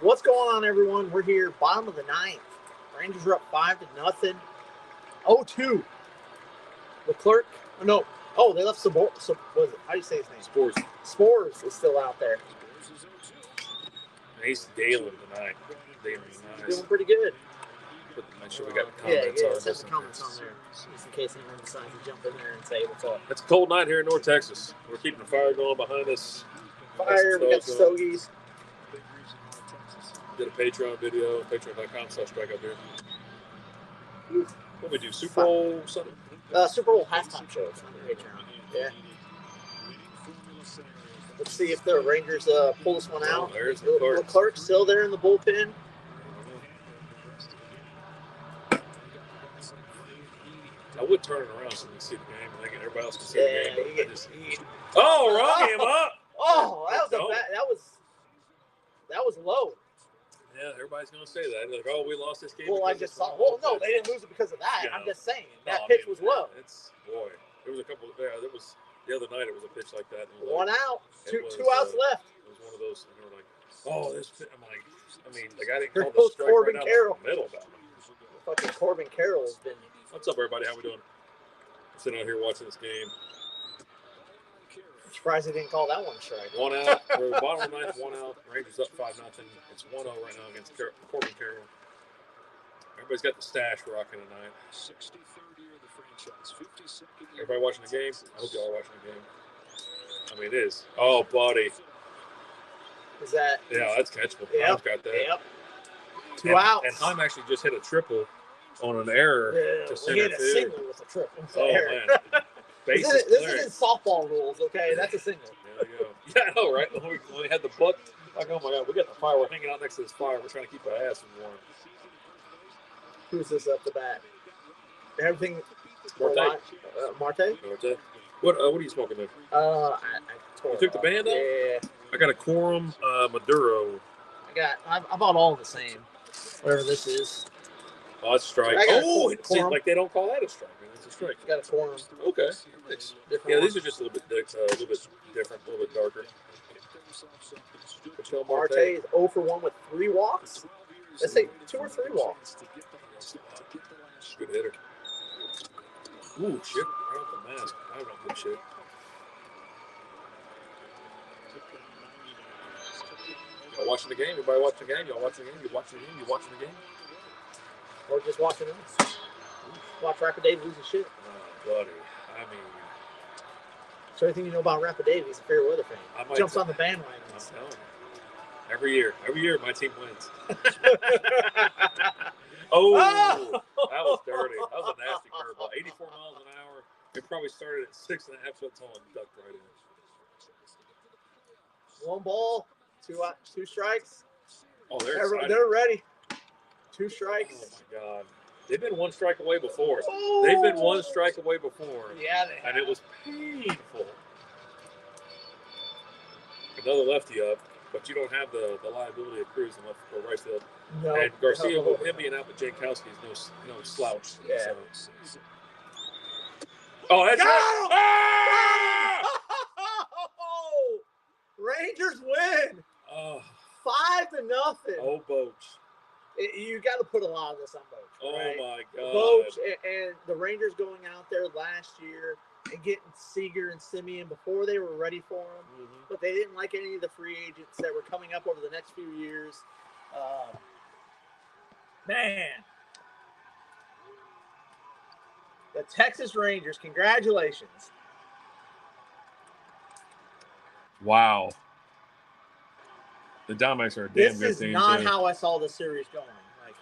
What's going on, everyone? We're here, bottom of the ninth. Rangers are up 5-0. 0-2. Leclerc. Oh, no. Oh, they left Sabor. What is it? How do you say his name? Spores. Spores is still out there. Nice Dalen tonight. Dalen's nice. Doing pretty good. Make sure we got the comments on. Set the comments on there, just in case anyone decides to jump in there and say what's up. It's a cold night here in North Texas. We're keeping the fire going behind us. Fire, we got the stogies. Did a Patreon video, patreon.com/strikeoutbeer. What we do, Super Bowl something? Super Bowl halftime shows on the Patreon. Yeah. Let's see if the Rangers pull this one out. There's Leclerc. Leclerc still there in the bullpen. I would turn it around so we can see the game. I think everybody else can see the game. Rung him up. Oh, that was low. Yeah, everybody's going to say that. They're like, oh, we lost this game. Well, I just saw. Well, no, they didn't lose it because of that. Yeah. I'm just saying that pitch was low. There was a couple. There was the other night. It was a pitch like that. One out. Two outs left. It was one of those. And they were like, oh, this. I'm like, the guy didn't call the strike Corbin right Carroll. out in the middle about him. Fucking Corbin Carroll has been. What's up, everybody? How we doing? Sitting out here watching this game. I'm surprised they didn't call that one a strike. One out. We're at the bottom of the ninth. 1 out. Rangers up 5-0. It's 1-0 right now against Corbin Carroll. Everybody's got the stash rocking tonight. 60-30 of the franchise. 52nd. Everybody watching the game? I hope y'all are watching the game. It is. Oh, buddy. Is that? Yeah, that's catchable. Yep. I've got that. Yep. Two outs. And Heim actually just hit a triple on an error to center. He hit a single with a triple. Man. This isn't softball rules, okay? That's a single. There you go. Yeah, I know, right? When we had the book, like, oh my God, we got the fire. We're hanging out next to this fire. We're trying to keep our ass warm. Who's this up the bat? Everything. Marte. Marte. What are you smoking there? You took the band off? Yeah. I got a Quorum Maduro. I bought all the same. Whatever this is. Oh, that's a strike. It seems like they don't call that a strike. It's a strike. Got a Quorum. Okay. Nice. Yeah, these are just a little bit different, a little bit darker. Marte is 0 for 1 with 3 walks. Let's say 2 or 3 walks. Good hitter. Ooh, shit. Right off the mask. I don't know good shit. Y'all watching the game? Everybody watching the game? Y'all watching the game? You watching the game? You watching the game? Or just watching us. Watch Rapid Dave lose his shit. Oh, buddy. So anything you know about Rapid Dave, he's a fair weather fan. Jumps on the bandwagon. I'm telling you. Every year my team wins. That was dirty. That was a nasty curveball. 84 miles an hour. It probably started at 6.5 foot tall and ducked right in. 1 ball, 2 strikes. Oh, they're ready. 2 strikes. Oh my God. They've been 1 strike away before. Oh. They've been 1 strike away before. Yeah, they have. And it was painful. Another lefty up, but you don't have the liability of Cruz and left or right field. No. And Garcia, with him being out with Jankowski, is no slouch. Yeah. So. Oh, that's right. Ah! Rangers win. 5-0. Oh, Boach. You got to put a lot of this on Boach. Right? Oh, my God. Boach and the Rangers going out there last year and getting Seager and Simeon before they were ready for them. Mm-hmm. But they didn't like any of the free agents that were coming up over the next few years. Man. The Texas Rangers, congratulations. Wow. The Diamondbacks are a damn good team. This is not how I saw the series going. Like,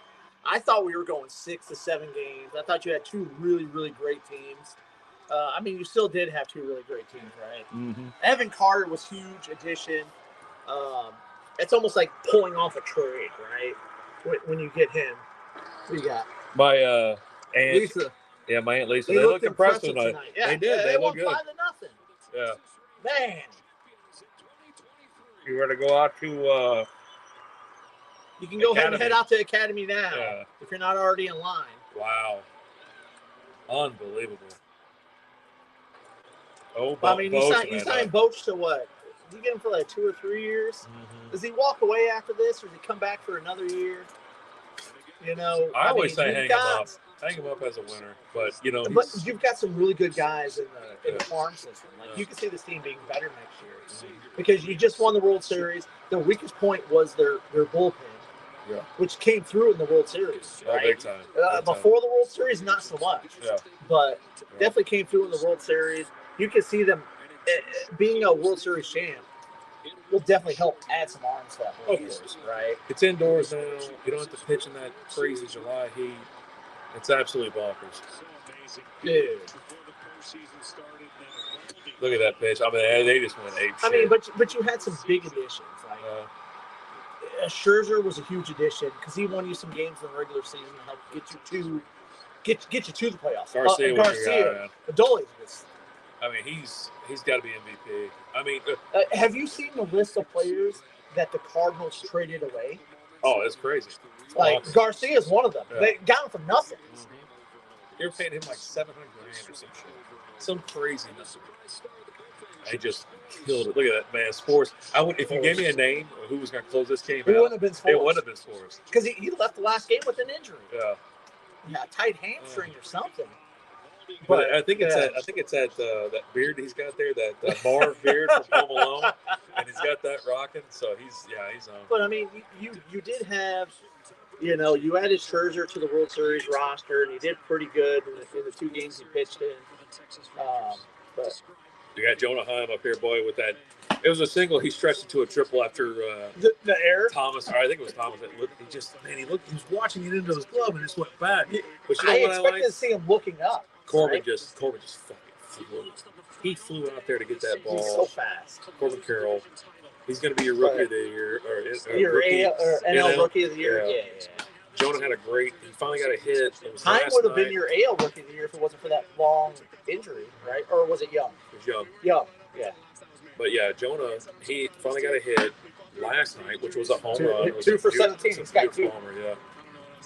I thought we were going 6 to 7 games. I thought you had 2 really, really great teams. You still did have 2 really great teams, right? Mm-hmm. Evan Carter was huge addition. It's almost like pulling off a trade, right? When you get him. What do you got? My Aunt Lisa. Yeah, my Aunt Lisa. They looked impressive tonight. Yeah, they did. They won looked good. 5-0. Yeah. Man. You were to go out to you can go ahead and head out to Academy now if you're not already in line. Wow. Unbelievable. Oh, you signed Boach to what? you get him for like 2 or 3 years? Mm-hmm. Does he walk away after this, or does he come back for another year? You know, I always say hang him up. Hang him up as a winner, but but you've got some really good guys in the farm system. Like you can see this team being better next year because you just won the World Series. Their weakest point was their bullpen, which came through in the World Series. Right? Big time. Before the World Series, not so much. Yeah. But definitely came through in the World Series. You can see them being a World Series champ will definitely help add some arm stuff. Of course, right? It's indoors now. You don't have to pitch in that crazy July heat. It's absolutely bonkers. Dude. Look at that pitch. I mean, they just went ape shit. I mean, but you had some big additions. Like Scherzer was a huge addition because he won you some games in the regular season to help get you to the playoffs. Garcia. Adolis was. I mean, he's got to be MVP. I mean, have you seen the list of players that the Cardinals traded away? Oh, that's crazy. Like Garcia is one of them. Yeah. They got him for nothing. Mm-hmm. They were paying him like $700,000 or some shit, some crazy number. They just killed it. Look at that, man. Sports. If you gave me a name of who was going to close this game, it wouldn't have been Sports. It wouldn't have been Sports because he left the last game with an injury. Yeah, a tight hamstring or something. But I think it's that beard he's got there, that Marv beard from Home Alone, and he's got that rocking. So he's on. But I mean, you did have, you added Scherzer to the World Series roster, and he did pretty good in the 2 games he pitched in. But you got Jonah Heim up here, boy, with that. It was a single. He stretched it to a triple after the error. Thomas, or I think it was Thomas. He was watching it into his glove and just went back. But I expected to see him looking up. Corbin just fucking flew. He flew out there to get that ball. He's so fast. Corbin Carroll. He's going to be your rookie of the year, or NL rookie of the year. Yeah. Jonah had he finally got a hit. Heim would have been your AL rookie of the year if it wasn't for that long injury, right? Or was it Young? It was Young. Young, yeah. But yeah, Jonah, he finally got a hit last night, which was a home run. 2 for 17. He's got 2. Homer, yeah.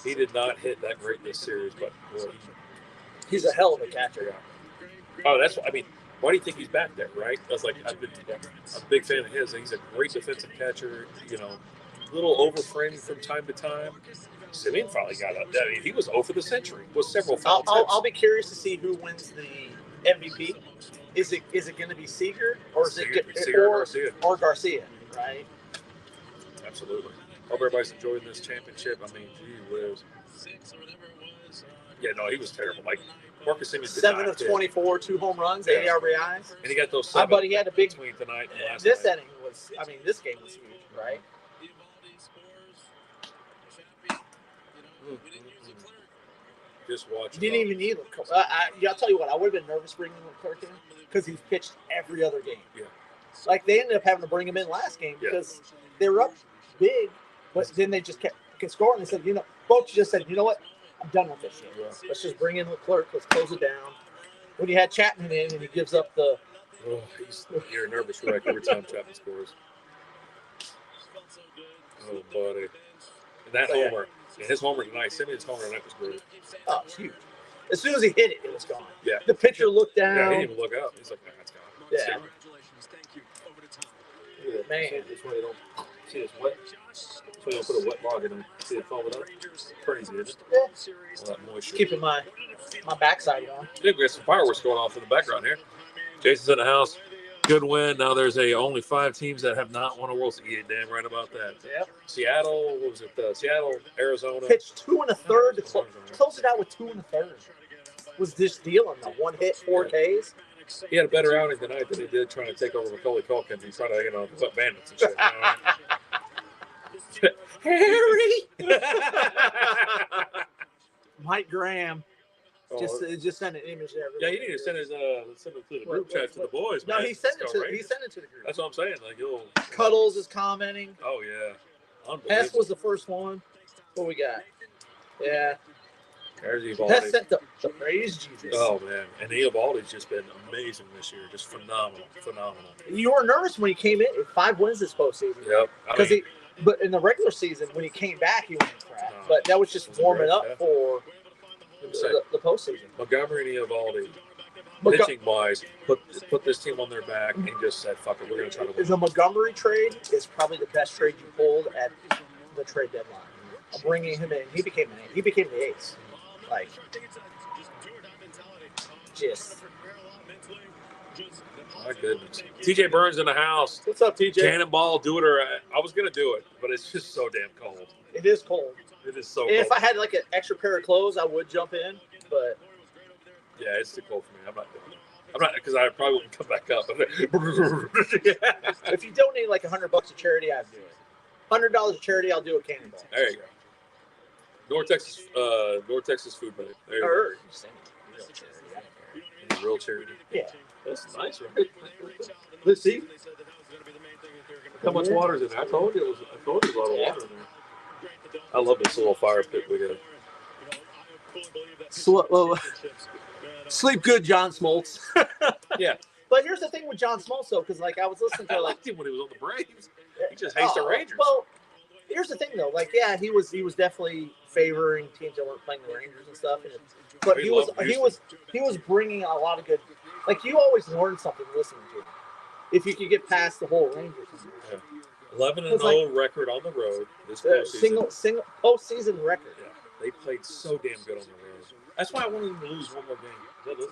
He did not hit that great this series, but boy, he's a hell of a catcher. Oh, why do you think he's back there, right? That's I'm a big fan of his. He's a great defensive catcher, a little over-framed from time to time. Simeon finally got up. I mean, he was 0 for the century. Was several foul tips. I'll be curious to see who wins the MVP. Is it going to be Seager or is Garcia? Or Garcia, right? Absolutely. Hope everybody's enjoying this championship. I mean, gee whiz. Yeah, no, he was terrible. Like Marcus Simeon, 7 of 24, 2 home runs, 80 RBIs, and he got those 7. But he had a big between tonight and last this night. Inning was. I mean, this game was huge, right? Just watch. You didn't even need Leclerc. I'll tell you what, I would have been nervous bringing Leclerc in because he's pitched every other game. Yeah. Like they ended up having to bring him in last game because they were up big, but then they just kept scoring. They said, Boch just said, you know what, I'm done with this shit. Yeah. Let's just bring in Leclerc. Let's close it down. When you had Chapman in and he gives up the. Oh, you're a nervous wreck every time Chapman scores. Oh, buddy. And that homer. Yeah, his homer tonight, Simeon's homer tonight was great. Oh, it's huge. As soon as he hit it, it was gone. Yeah. The pitcher looked down. Yeah, he didn't even look up. He's like, it's gone. Yeah. Congratulations. Thank you. Over to Tom. Yeah, man. That's why they don't see it's wet. That's why they don't put a wet log in them. See it foam it up? Crazy, isn't it? Yeah. All that moisture. Keeping my backside on. I think we got some fireworks going off in the background here. Jason's in the house. Good win. Now there's only 5 teams that have not won a World Series. Yeah, damn right about that. Yep. Seattle, what was it? Seattle, Arizona. Pitched 2 1/3 to close it out with 2 1/3. Was this deal on the 1 hit, 4 Ks? He had a better outing tonight than he did trying to take over Macaulay Culkin. He's trying to, put bandits and shit. Harry! Mike Graham. Just send an image there. Yeah, he need to send it to the group chat to the boys. No, man. he sent it to the group. That's what I'm saying. Like Cuddles is commenting. Oh yeah. Hess was the first one. What we got? Yeah. There's Evaldi. Hess sent the praise Jesus. Oh man, and Evaldi's just been amazing this year. Just phenomenal. You were nervous when he came in. 5 wins this postseason. Yep. But in the regular season, when he came back, he went crap. But that was just warming up for the postseason. Montgomery and Evaldi, pitching wise, put this team on their back and just said, "Fuck it, we're going to try to win." The Montgomery trade is probably the best trade you pulled at the trade deadline. Bringing him in, he became the ace. Like, just. My goodness. TJ Burns in the house. What's up, TJ? Cannonball, do it or I was going to do it, but it's just so damn cold. It is cold. It is so cold. If I had like an extra pair of clothes, I would jump in, but. Yeah, it's too cold for me. I'm not doing it. I'm not, because I probably wouldn't come back up. If you donate like $100 to charity, I'd do it. $100 to charity, I'll do a cannonball. There you go. North Texas food bank. There you go. Real charity. Real charity. Yeah. That's nice, right? Let's see. How much water is in there? I told you it was a lot of water in there. I love this little fire pit we got. Sleep good, John Smoltz. Yeah. But here's the thing with John Smoltz, though, because like I was listening to I liked him when he was on the Braves. He just hates the Rangers. Well, here's the thing, though. Like, yeah, he was definitely favoring teams that weren't playing the Rangers and stuff. But he was bringing a lot of good. Like, you always learn something listening to him. If you could get past the whole Rangers. Yeah. 11-0 record on the road this postseason. Single postseason record. Yeah. They played so damn good on the road. That's why I wanted them to lose one more game. Is that it?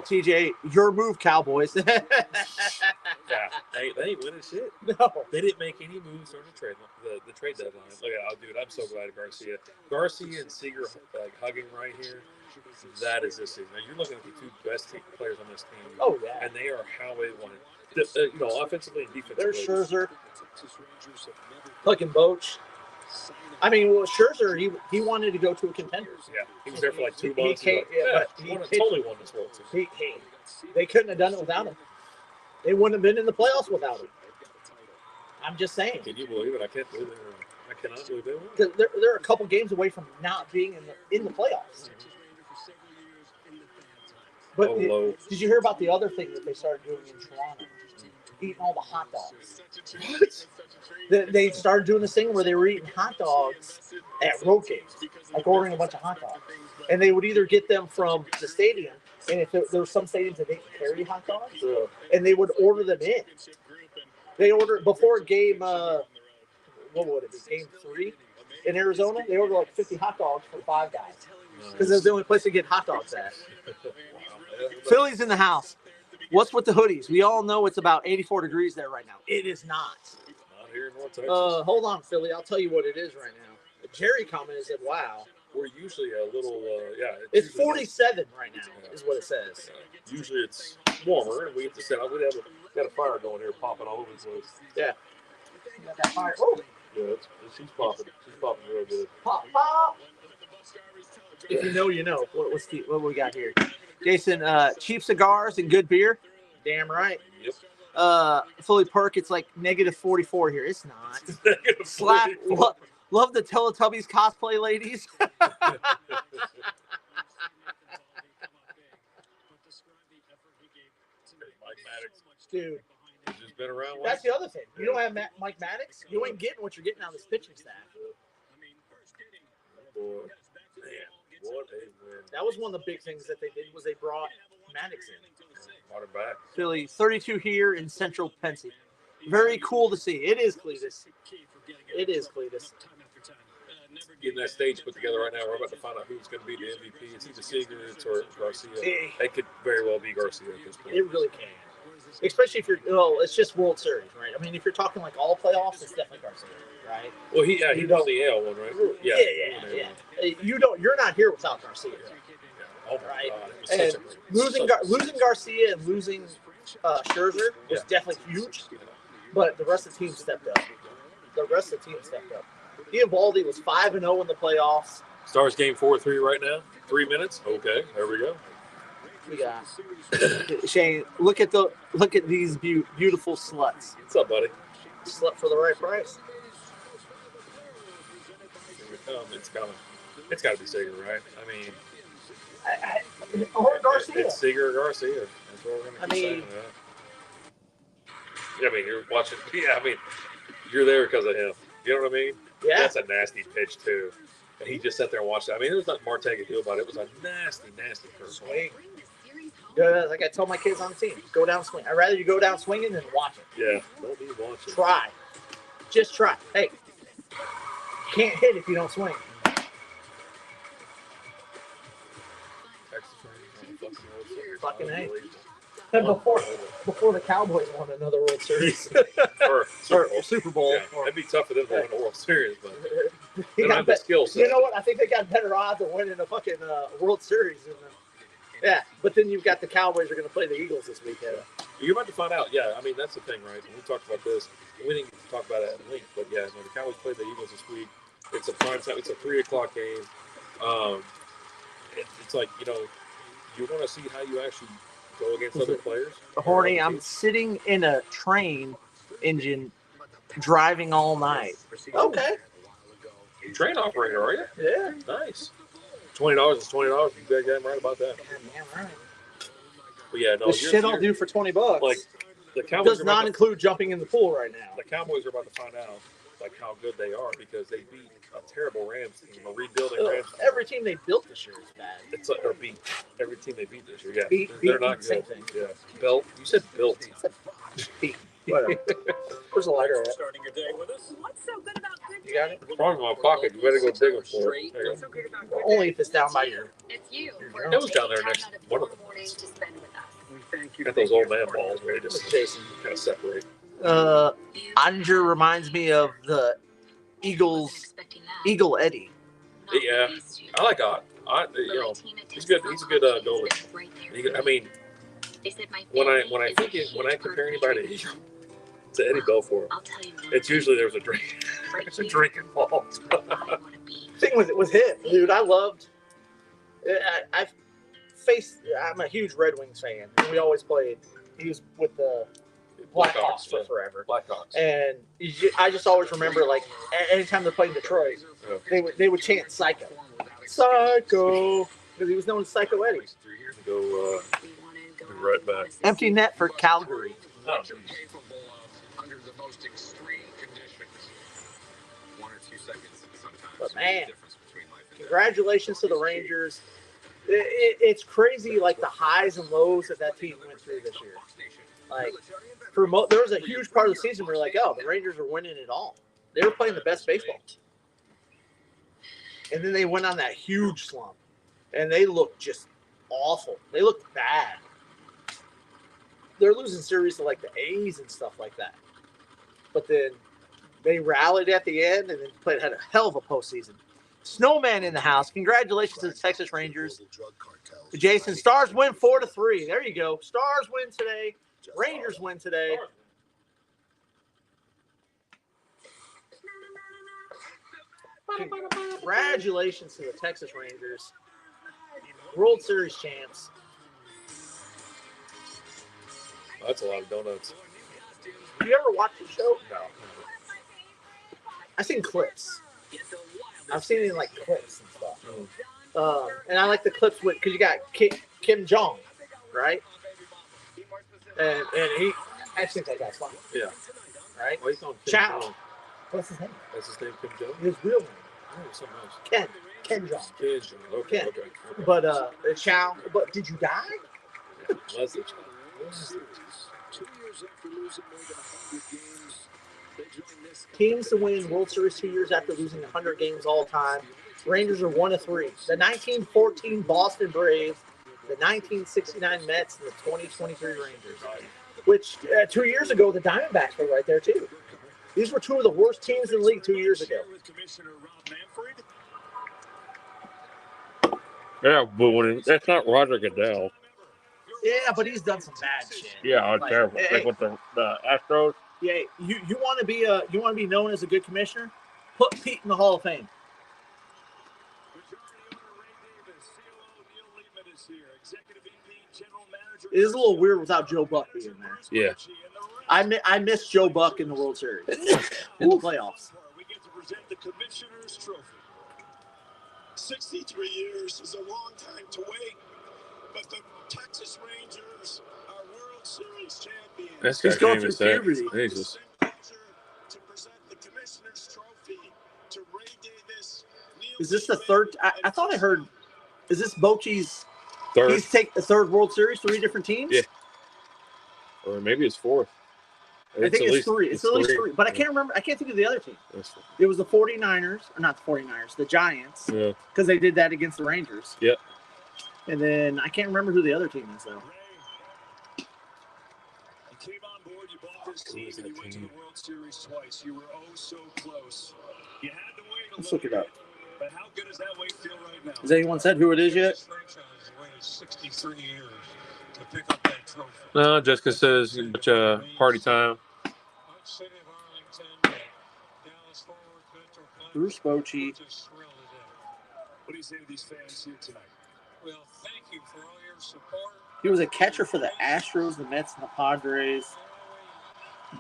TJ, your move, Cowboys. Yeah, they ain't winning shit. No, they didn't make any moves during the trade deadline. Look at, dude, I'm so glad Garcia and Seager like hugging right here. That is this season. Now, you're looking at the two best players on this team. Oh yeah, and they are how they want it. Offensively and defensively. There's Scherzer, fucking Boch. I mean, well, Scherzer, he wanted to go to a contender. Yeah, he was there for like 2 months. He totally won this World Series. They couldn't have done it without him. They wouldn't have been in the playoffs without him. I'm just saying. Can you believe it? I can't believe it. I cannot believe it. Because they're a couple games away from not being in the playoffs. But did you hear about the other thing that they started doing in Toronto? Eating all the hot dogs. What? They started doing this thing where they were eating hot dogs at road games, like ordering a bunch of hot dogs, and they would either get them from the stadium, and if there were some stadiums that didn't carry hot dogs, and they would order them in. They ordered before game. What would it be? Game 3 in Arizona. They ordered like 50 hot dogs for 5 guys because it was the only place to get hot dogs at. Philly's in the house. What's with the hoodies? We all know it's about 84 degrees there right now. It is not. Not here in North Texas. Hold on, Philly. I'll tell you what it is right now. Jerry commented said, "Wow, we're usually a little It's 47 right now, is what it says. Usually it's warmer, and we get to set up. We got a fire going here, popping all over the place. Yeah. You got that fire. Oh. Yeah, she's popping. She's popping real good. Pop. If you know, you know. What we got here? Jason, cheap cigars and good beer. Damn right. Yep. Fully perk, it's like negative 44 here. It's not. Slap. Love the Teletubbies cosplay ladies. Dude. He's just been around. That's the other thing. You don't have Mike Maddox. You ain't getting what you're getting out of this pitching staff. Boy, man, what a win. That was one of the big things that they did was they brought Maddox in. Brought him back. Philly, 32 here in Central Pennsy. Very cool to see. It is Cletus. Getting that stage put together right now. We're about to find out who's going to be the MVP. It's either Seager or Garcia. It could very well be Garcia at this point. It really can. Especially if it's just World Series, right? I mean, if you're talking like all playoffs, it's definitely Garcia, right? Well, he won the AL one, right? Yeah. You're not here without Garcia. Yeah. Oh, right? God. And losing Garcia and losing Scherzer was definitely huge, but the rest of the team stepped up. Eovaldi was 5-0 in the playoffs. Stars game 4-3 right now. 3 minutes. Okay, there we go. We got Shane. Look at these beautiful sluts. What's up, buddy? Slut for the right price. It's coming. It's got to be Seager, right? I mean, or Garcia. It's Seager or Garcia. That's what we're going to keep saying. Yeah, I mean, you're watching. Yeah, I mean, you're there because of him. You know what I mean? Yeah. That's a nasty pitch too. And he just sat there and watched it. I mean, there was nothing Marte could do about it. It was a nasty curve. Swing. Like I told my kids on the team, go down swing. I'd rather you go down swinging than watch it. Yeah, don't be watching. Try. Just try. Hey, you can't hit if you don't swing. Fucking A. And before the Cowboys won another World Series. or Super Bowl. Yeah, that'd be tough for them to win a World Series, but they He don't have the skill set. You know what? I think they got better odds of winning a fucking World Series. Yeah, but then you've got the Cowboys are going to play the Eagles this weekend. You're about to find out. Yeah, I mean, that's the thing, right? And we talked about this. We didn't get to talk about it at length, but yeah, when the Cowboys play the Eagles this week, it's a prime time. It's a 3 o'clock game. It's like, you know, you want to see how you actually go against other players. Horny, I'm sitting in a train engine driving all night. Okay. Train operator, are you? Yeah. Nice. $20 is $20. You bet I'm right about that. Damn right. But yeah, no. The shit I'll do for $20. Like the Cowboys does not include jumping in the pool right now. The Cowboys are about to find out like how good they are because they beat a terrible Rams team, a rebuilding Rams team. Every team they built this year is bad. It's like, or beat every team they beat this year. Yeah, they're not same good. Thing. Yeah, built. You said built. Beat. Whatever. Where's the lighter at? Starting your day with us. What's so good about good You got it? It's probably in my pocket. You better go dig it for it. There you go. Only if it's down by your. It's you. It was down there next one of them. To spend with us. We thank you. Got those old man balls where they just Jason kind of separate. Oettinger reminds me of the Eagle Eddie. Yeah, I like Ott. You know, he's good. He's a good goalie. I mean, when I compare anybody to Eddie Belfour, it's usually there's a drink involved. Thing was him, dude. I loved. I'm a huge Red Wings fan, and we always played. He was with the Blackhawks for forever. Blackhawks. And I just always remember, like, anytime they played in Detroit, they would chant "Psycho, Psycho," because he was known as Psycho Eddie. Go right back. Empty net for Calgary. Oh. Under the most extreme conditions. 1 or 2 seconds sometimes. But man, congratulations to the Rangers. It's crazy, like the highs and lows that team went through this year. Like, there was a huge part of the season where you're like, oh, the Rangers are winning it all. They were playing the best baseball. And then they went on that huge slump. And they looked just awful. They looked bad. They're losing series to, like, the A's and stuff like that. But then they rallied at the end and then had a hell of a postseason. Snowman in the house. Congratulations to the Texas Rangers. Jason, Stars win 4-3. There you go. Stars win today. Rangers win today. Congratulations to the Texas Rangers. World Series champs. That's a lot of donuts. Have you ever watched the show? No. I've seen clips. I've seen it in like clips and stuff. And I like the clips because you got Kim Jong, right? And he, I think that guy's funny. Yeah. Right? Why you calling Kim Chow. Jong? What's his name? That's his name, Kim Jong? His real name. Oh, something else. Ken Jong. Ken Jong. Okay, Ken. okay. But Chow. But did you die? Yeah, Leslie Chow. 2 years after losing more than 100 games, they joined this Teams to win World Series 2 years after losing 100 games all time. Rangers are 1-3. The 1914 Boston Braves, the 1969 Mets, and the 2023 Rangers. Which 2 years ago, the Diamondbacks were right there too. These were two of the worst teams in the league 2 years ago. Yeah, but that's not Roger Goodell. Yeah, but he's done some bad shit. Yeah, terrible. Hey, like with the Astros. Yeah, you want to be known as a good commissioner? Put Pete in the Hall of Fame. It is a little weird without Joe Buck being there. Yeah. I miss Joe Buck in the World Series in the playoffs. We get to present the Commissioner's Trophy. 63 years is a long time to wait, but the Texas Rangers are World Series champions. He's going through puberty. Jesus. To present the Commissioner's Trophy to Ray Davis. Is this the third? I thought I heard. Is this Bochy's Third. He's taken the third World Series, 3 different teams. Yeah. Or maybe it's 4th. I think it's 3. It's at least 3. But I can't remember. I can't think of the other team. It was the 49ers. Or not the 49ers. The Giants. Yeah. Because they did that against the Rangers. Yep. And then I can't remember who the other team is, though. You came on board, you bought this team, and you went to the World Series twice. You were oh so close. You had to wait a Let's little look it up. bit, but how good does that wait feel right now? Has anyone said who it is yet? This franchise has waited 63 years to pick up that trophy. No, Jessica says party time. City of Arlington, Dallas forward Victor Bruce Bochy. just thrilled to death. What do you say to these fans here tonight? Well, thank you for all your support. He was a catcher for the Astros, the Mets, and the Padres.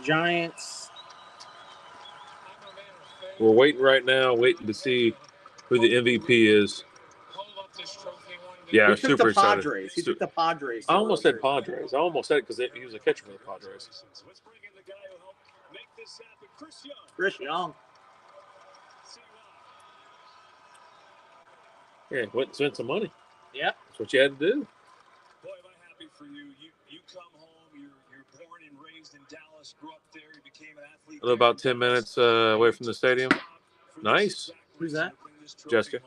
Giants. We're waiting right now, waiting to see who the MVP is. Hold up this trophy one day. Yeah, He I'm took super the excited. Padres. He took the Padres. I almost said Padres. I almost said it because he was a catcher for the Padres. Let's bring in the guy who helped make this happen, Chris Young. Chris Young. Yeah, went and spent some money. Yep. That's what you had to do. Boy, am I happy for you. You come home, you're born and raised in Dallas, grew up there, you became an athlete. I live about 10 minutes away from the stadium. Nice. Who's that? Jessica.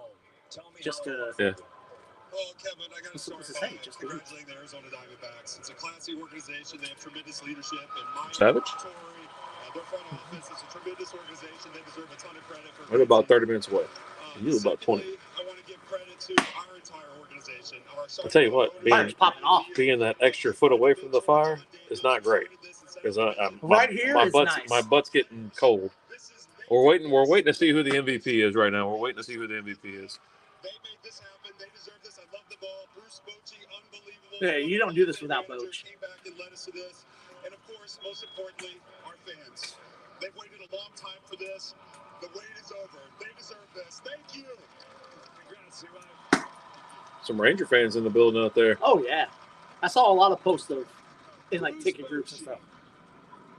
Jessica. Yeah. Well, Kevin, I got to What's start it say? by Just congratulating the Arizona Diamondbacks. It's a classy organization. They have tremendous leadership. And my Savage? their front office is a tremendous organization. They deserve a ton of credit for. We're about 30 minutes away. You live about 20. Secondly, I want to give credit to our entire organization. I'll tell you what, Fire's popping off. being that extra foot away from the fire is not great. Because Right here my is butt's, nice. my butt's getting cold. We're waiting to see who the MVP is right now. We're waiting to see who the MVP is. They made this happen. They deserve this. I love the ball. Bruce Bochy, unbelievable. Yeah, you don't do this without Boch. Came back and led us to this. And of course, most importantly, our fans. They've waited a long time for this. The wait is over. They deserve this. Thank you. Congrats, CY. Some Ranger fans in the building out there. Oh, yeah. I saw a lot of posts of in like ticket groups and stuff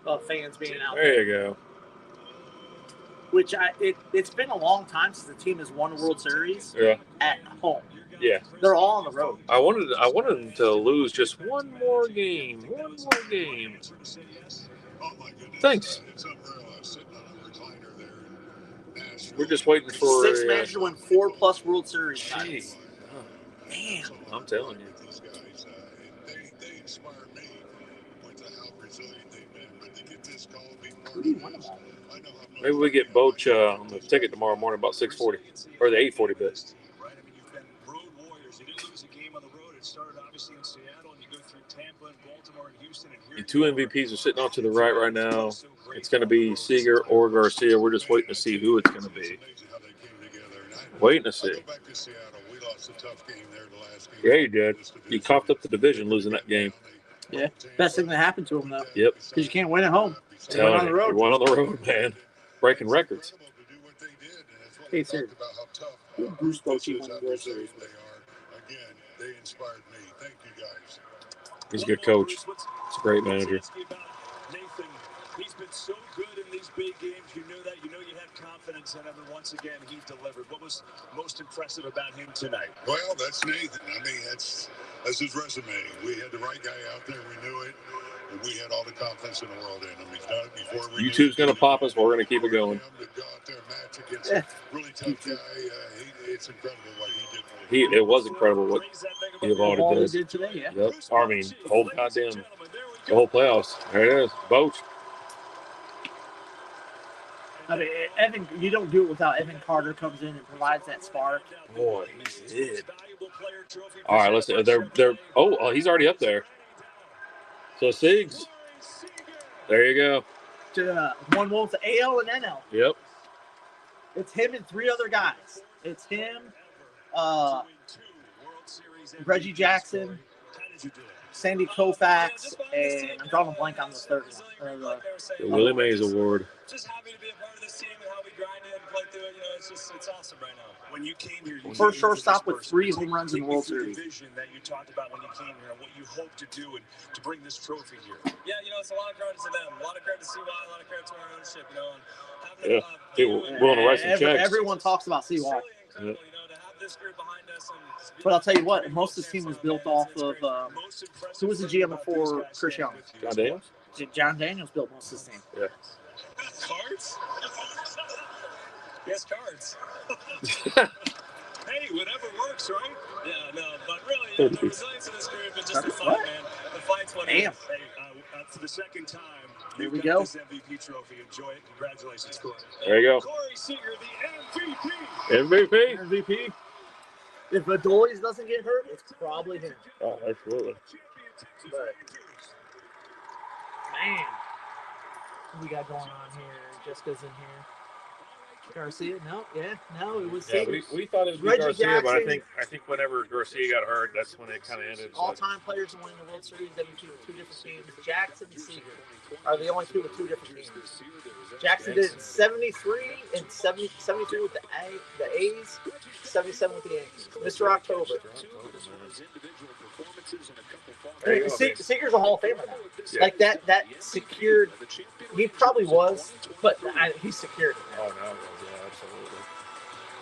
of fans being out there. There you go. Which it's been a long time since the team has won a World Series Yeah. at home. Yeah. They're all on the road. I wanted them to lose just one more game. One more game. Oh my goodness. Thanks. It's unreal. I was sitting on a recliner there in Nashville. We're just waiting for Six managed to win 4+ World Series titles. Jeez. Damn. I'm telling you. These guys, they inspire me with how resilient they've been. But to get this call, be part What do you of want this, about it? I know how much Maybe we get Boch on the ticket tomorrow morning about 6:40 or the 8:40 bit. Right? I mean, you've been road warriors. You didn't lose a game on the road. It started obviously in Seattle, and you go through Tampa and Baltimore and Houston. And here The two MVPs are sitting off to the right now. It's going to be Seager or Garcia. We're just waiting to see who it's going to be. Waiting to see. Back to Seattle. We lost a tough game there the last game. Yeah, you did. You coughed up the division losing that game. Yeah. Best thing that happened to him, though. Yep. Because you can't win at home. You went Telling on the you, road. you went on the road, man. Breaking records. Hey, sir. Bruce Bochy won the World Series. Again, they inspired me. Thank you guys. He's a good coach. He's a great manager. Nathan, he's been so good in these big games. You knew that. You know you had confidence in him, and once again, he delivered. What was most impressive about him tonight? Well, that's Nathan. I mean, that's his resume. We had the right guy out there. We knew it. And we had all the confidence in the world in him. He's done it before. YouTube's going to pop us. We're going to keep it going. Yeah. Really tough guy. It's incredible what he did. It was incredible what All Evaldi he did. did today, yeah. Yep. I mean, the whole playoffs. There it is. Boch. I mean, Evan, you don't do it without Evan Carter comes in and provides that spark. Boy, he did. All right, let's see. They're he's already up there. So Sigs. There you go. One won the AL and NL. Yep. It's him and 3 other guys. It's him, Reggie Jackson, Sandy Koufax, and I'm drawing a blank on the third one. The Willie Mays Award. Just happy to be a part of this team and how we grind it and play through it. You know, it's awesome right now. When you came here, you first shortstop with 3 home runs in the World Series. Vision that you talked about when you came here, what you hope to do and to bring this trophy here. Yeah, you know, it's a lot of credit to them, a lot of credit to CY, a lot of credit to our ownership. You know, and having Yeah, people willing to write some checks. Everyone talks about CY. Really incredible, you know, to have But I'll tell you what, most of this team was built off of who was the GM before Chris Young? John Daniels? John Daniels built most of this team. Yeah. Cards? Yes, cards. Hey, whatever works, right? Yeah, no, but really, the resilience of this group is just the fight, man. The fight's what it is. Hey, for the second time, here we go. This MVP trophy. Enjoy it. Congratulations, Corey. There you go. Corey Seager, the MVP. MVP. If Adolis doesn't get hurt, it's probably him. Oh, absolutely. But, man, what we got going on here? Jessica's in here. Garcia, no, it was. Yeah, we thought it would be Reggie Garcia, Jackson. but I think whenever Garcia got hurt, that's when it kind of ended. All-time players in winning the World Series, MVP with two different teams. Jackson and Seager are the only two with two different teams. Jackson did it in 73 and 73 with the A's, 77 with the Yankees. Mr. October. Seager's a Hall of Famer now. Yeah. Like that secured. He probably was, but he secured it. Oh no, yeah, absolutely.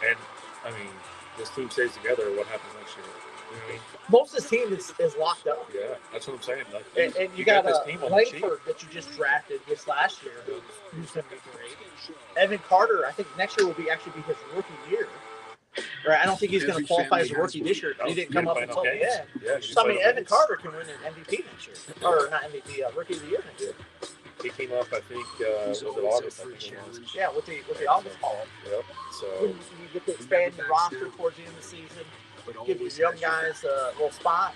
And I mean, this team stays together. What happens next year? You know what I mean? Most of this team is locked up. Yeah, that's what I'm saying. Like, And you got this team on the Langford that you just drafted this last year, who's going to be great. Evan Carter, I think next year will actually be his rookie year. Right? I don't think he's going to qualify as a rookie this year. He didn't come up until the end. Yeah, so I mean, Evan Carter can win an MVP next year, or not MVP, Rookie of the Year next year. He came up, I think, was it August? I think it was. Yeah, with the August call. Yep. So You get to expand your roster towards the end of the season, give your young guys a little spot.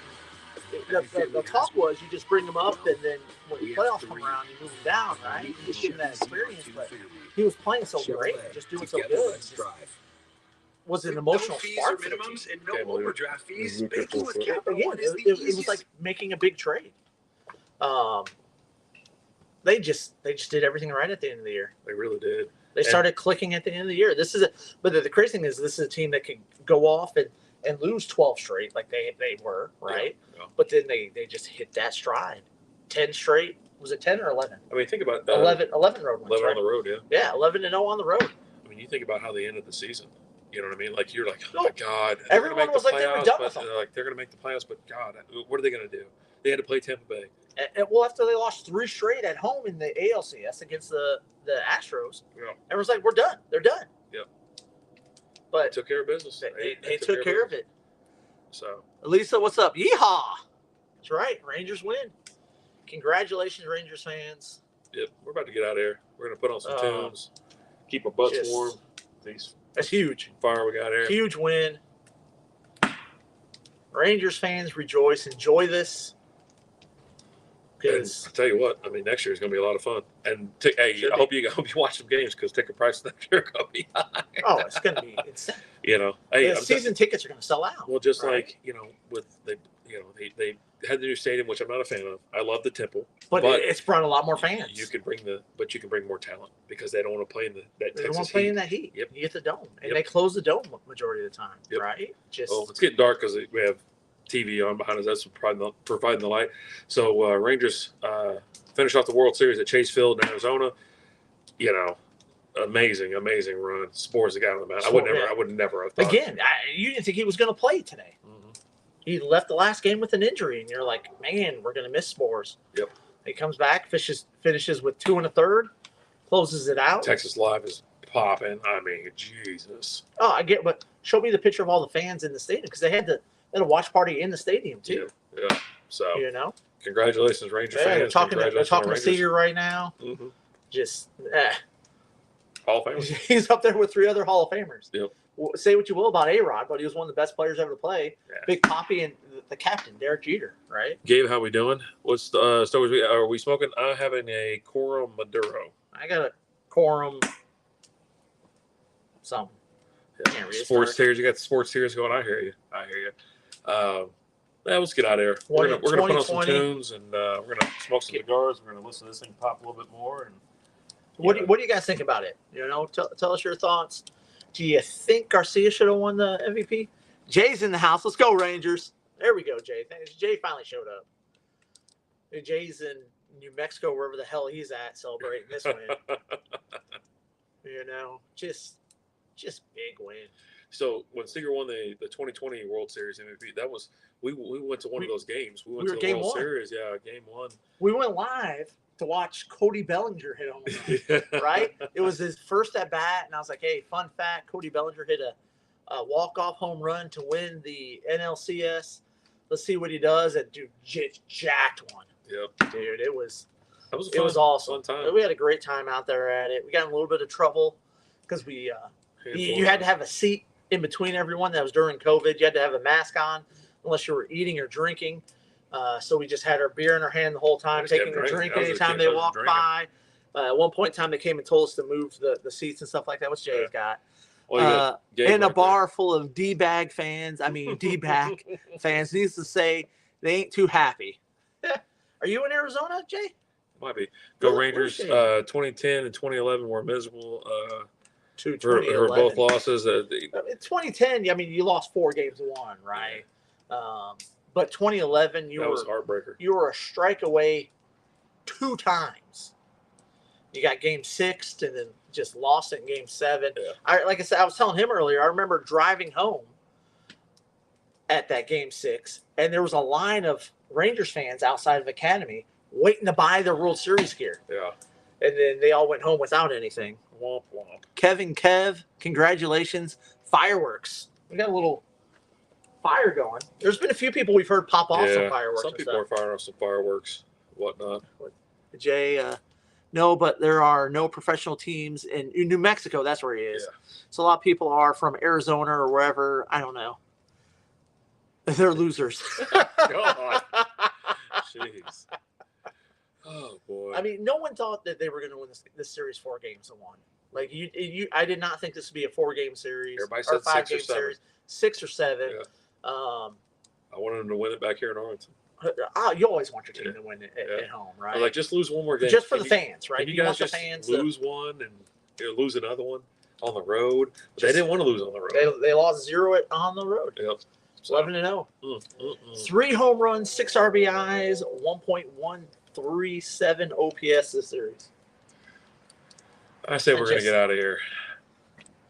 The talk was you just bring them up, and then when the playoffs come around, you move them down, right? You just give them that experience. But he was playing so great, just doing so good. Was an emotional spark for the team. And no overdraft fees. Again, it was like making a big trade. They just did everything right at the end of the year. they really did. They started clicking at the end of the year. But the crazy thing is, this is a team that can go off and lose 12 straight, like they were, right? Yeah. But then they just hit that stride. 10 straight. Was it 10 or 11? I mean, think about 11 road wins, 11 right? on the road, yeah. Yeah, 11-0 on the road. I mean, you think about how they ended the season. You know what I mean? Like, you're like, oh my God. Everyone was like they were done with them. They're going to make the playoffs, but God, what are they going to do? They had to play Tampa Bay. And well, after they lost 3 straight at home in the ALCS against the Astros, Yeah. everyone's like, we're done. They're done. Yep. But They took care of business. they took care of it. So, Lisa, what's up? Yeehaw! That's right. Rangers win. Congratulations, Rangers fans. yep, we're about to get out of here. We're going to put on some tunes, keep our butts warm. That's huge. Fire we got here. Huge win. Rangers fans rejoice. Enjoy this. And I'll tell you what, I mean, next year is going to be a lot of fun. And I hope you watch some games because ticket prices next year are going to be high. Oh, it's going to be insane. You know, hey, season tickets are going to sell out. Well, just right? Like, you know, they had the new stadium, which I'm not a fan of. I love the Temple, but it's brought a lot more fans. You can bring more talent because they don't want to play in that Texas heat. They don't want to play in that heat. Yep. You get the dome, and they close the dome majority of the time, yep. right? It's getting dark because we have TV on behind us. That's providing the light. So Rangers finished off the World Series at Chase Field in Arizona. You know, amazing run. Spores the guy on the mound. I would never have thought. Again, you didn't think he was going to play today. Mm-hmm. He left the last game with an injury, and you're like, man, we're going to miss Spores. Yep. He comes back, finishes with 2 1/3, closes it out. Texas Live is popping. I mean, Jesus. Oh, I get, but show me the picture of all the fans in the stadium because they had a watch party in the stadium too. Yeah. So you know, congratulations, Ranger fans. They're talking to Seager right now. Mm-hmm. Just Hall of Famers. He's up there with 3 other Hall of Famers. Yep. Well, say what you will about A-Rod, but he was one of the best players ever to play. Yeah. Big Poppy and the captain, Derek Jeter, right? Gabe, how we doing? What's the stories? Are we smoking? I'm having a Coro Maduro. I got a Corum something. Yeah. Sports tears. You got the sports tears going. I hear you. Let's get out of here. We're gonna put on some tunes and we're gonna smoke some cigars. We're gonna listen to this thing pop a little bit more. And what do you guys think about it? You know, tell us your thoughts. Do you think Garcia should have won the MVP? Jay's in the house. Let's go, Rangers. There we go, Jay. Thanks. Jay finally showed up. Jay's in New Mexico, wherever the hell he's at, celebrating this win. You know, just just big win. So when Seager won the 2020 World Series MVP, that was we went to one of those games. We went to the game World one. Series, game 1. We went live to watch Cody Bellinger hit a home run, right? It was his first at bat, and I was like, "Hey, fun fact: Cody Bellinger hit a walk-off home run to win the NLCS. Let's see what he does." And dude, just jacked one. Yep, dude, it was Fun awesome. time. We had a great time out there at it. We got in a little bit of trouble because we you had to have a seat in between everyone. That was during COVID. You had to have a mask on unless you were eating or drinking. So we just had our beer in our hand the whole time, taking a drink anytime they walked by. At one point in time, they came and told us to move the seats and stuff like that, which Jay's got. Well, in a bar full of D-bag fans, D-back fans, needs to say they ain't too happy. Are you in Arizona, Jay? Might be. Go Rangers. 2010 and 2011 were miserable. For both losses. In 2010, you lost 4 games to 1, right? Yeah. But 2011, that was a heartbreaker. You were a strike away 2 times. You got game 6 and then just lost it in game 7. Yeah. Like I said, I was telling him earlier, I remember driving home at that game 6, and there was a line of Rangers fans outside of Academy waiting to buy their World Series gear. Yeah. And then they all went home without anything. Womp womp. Kev, congratulations. Fireworks. We got a little fire going. There's been a few people we've heard pop off some fireworks. Some people are firing off some fireworks, whatnot. Jay, no, but there are no professional teams in New Mexico. That's where he is. Yeah. So a lot of people are from Arizona or wherever. I don't know. They're losers. God. Jeez. Oh boy! No one thought that they were going to win this series 4 games to 1. Like I did not think this would be a 4-game series. Everybody said 5-game series, 6 or 7. Yeah. I wanted them to win it back here in Arlington. You always want your team to win it at home, right? Like just lose one more game, just for the fans, right? You guys just lose one and lose another one on the road. But they didn't want to lose on the road. They lost 0 on the road. Yep. 11-0. 3 home runs, 6 RBIs, 1.137 OPS this series. I say we're going to get out of here.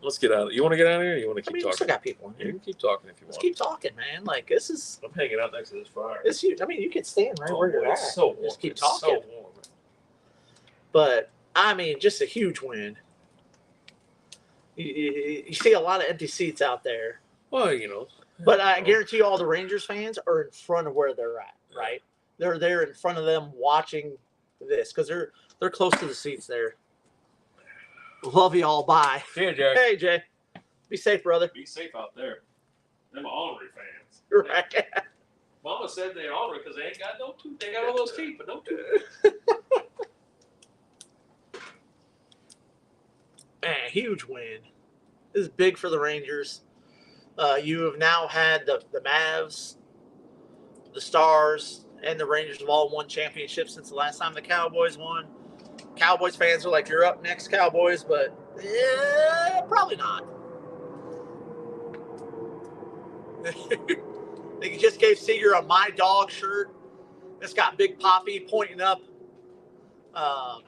Let's get out. You want to get out of here or you want to keep talking? We still got people in here. You can keep talking if you want. Let's keep talking, man. Like, this is... I'm hanging out next to this fire. It's huge. You can stand right where you're at. It's so warm. Just keep talking. So warm. But, just a huge win. You see a lot of empty seats out there. Well, But I guarantee you all the Rangers fans are in front of where they're at, right? They're there in front of them watching this because they're close to the seats there. Love you all. Bye. See you, Jay. Hey, Jay. Be safe, brother. Be safe out there. Them ornery fans. Right. Mama said they ornery because they ain't got no tooth. They got all those teeth, but no tooth. Man, huge win. This is big for the Rangers. You have now had the Mavs, the Stars, and the Rangers have all won championships since the last time the Cowboys won. Cowboys fans are like, you're up next, Cowboys, but probably not. They just gave Seager a My Dog shirt. It's got Big Poppy pointing up. Astro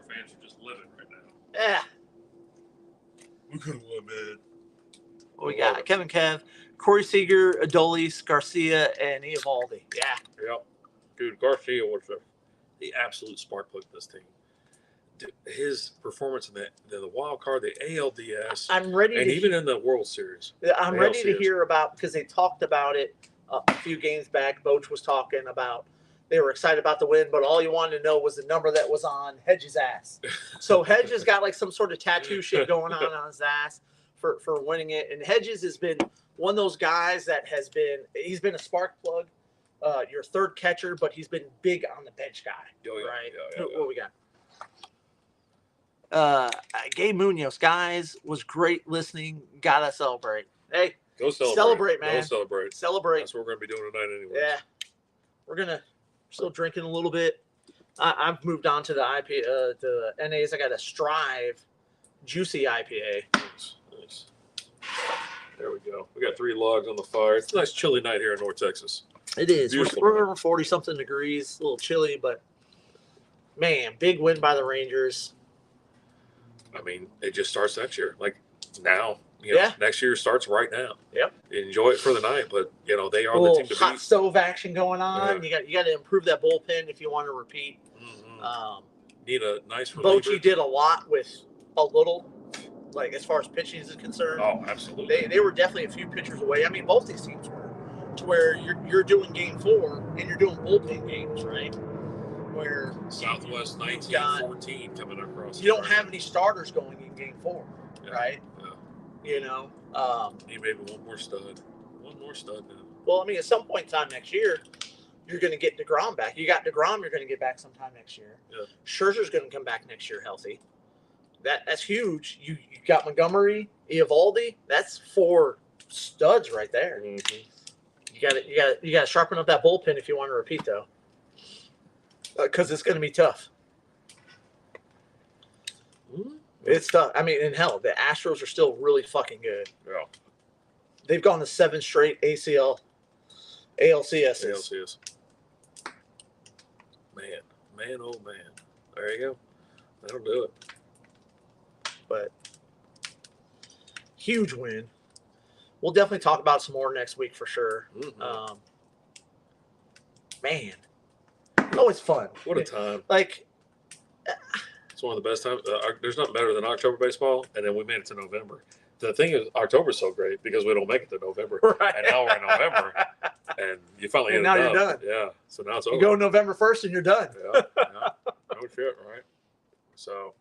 fans are just living right now. Yeah. We could have won, man. What we got? Kevin Kev, Corey Seager, Adolis, Garcia, and Eovaldi. Yeah. Yep. Dude, Garcia was the absolute spark plug of this team. Dude, his performance in the wild card, the ALDS, I'm ready and even in the World Series. I'm ready to hear about, because they talked about it a few games back. Boach was talking about they were excited about the win, but all you wanted to know was the number that was on Hedges' ass. So Hedges got like some sort of tattoo shit going on his ass for winning it. And Hedges has been one of those guys that he's been a spark plug, your third catcher, but he's been big on the bench guy. Oh, yeah, right? Yeah. What we got? Gabe Munoz, guys, was great listening. Gotta celebrate. Hey, go celebrate, man. Go celebrate. Celebrate. That's what we're gonna be doing tonight, anyway. Yeah, we're still drinking a little bit. I've moved on to the IPA, the NAs. I got a Strive Juicy IPA. Nice. There we go. We got 3 logs on the fire. It's a nice chilly night here in North Texas. It is. Beautiful. We're over 40-something degrees. A little chilly, but man, big win by the Rangers. I mean, it just starts next year. Like now, you know, next year starts right now. Yep. Enjoy it for the night, but you know they are a the little team to hot beat. stove action going on. Yeah. You got to improve that bullpen if you want to repeat. Need a nice reliever. Bochy did a lot with a little, like as far as pitching is concerned. Oh, absolutely. They were definitely a few pitchers away. I mean, both these teams were, to where you're doing game 4 and you're doing bullpen games, right? Where Southwest 1914 coming across. You don't have any starters going in game 4, right? Yeah. You know, need maybe one more stud. One more stud now. Well, I mean, at some point in time next year, you're going to get DeGrom back. You got DeGrom, you're going to get back sometime next year. Yeah. Scherzer's going to come back next year healthy. That's huge. You got Montgomery, Eovaldi. That's 4 studs right there. Mm-hmm. You got to sharpen up that bullpen if you want to repeat, though, because it's going to be tough. It's tough. I mean, and hell, the Astros are still really fucking good. Yeah. They've gone to 7 straight ALCSs. ALCS. Man, oh man. There you go. That'll do it. But huge win. We'll definitely talk about some more next week for sure. Mm-hmm. Man, oh, it's fun. What a time! Like, it's one of the best times. There's nothing better than October baseball, and then we made it to November. The thing is, October's so great because we don't make it to November, right? And now we're in November, and you finally get it done. You're done. Yeah, so now it's over. You go November 1st, and you're done. Yeah. No shit, right? So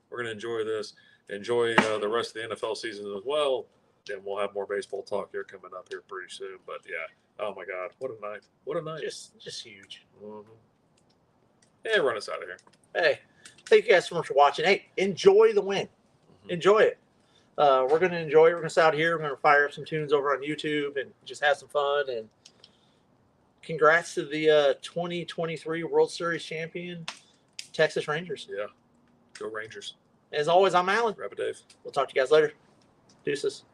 we're gonna enjoy this. Enjoy the rest of the NFL season as well. And we'll have more baseball talk here coming up here pretty soon. But yeah, oh my God, what a night! What a night! Just huge. Mm-hmm. Yeah, run us out of here. Hey, thank you guys so much for watching. Hey, enjoy the win. Mm-hmm. Enjoy it. We're gonna enjoy it. We're gonna sit out here. We're gonna fire up some tunes over on YouTube and just have some fun. And congrats to the 2023 World Series champion, Texas Rangers. Yeah, go Rangers. As always, I'm Alan. Rapid Dave. We'll talk to you guys later. Deuces.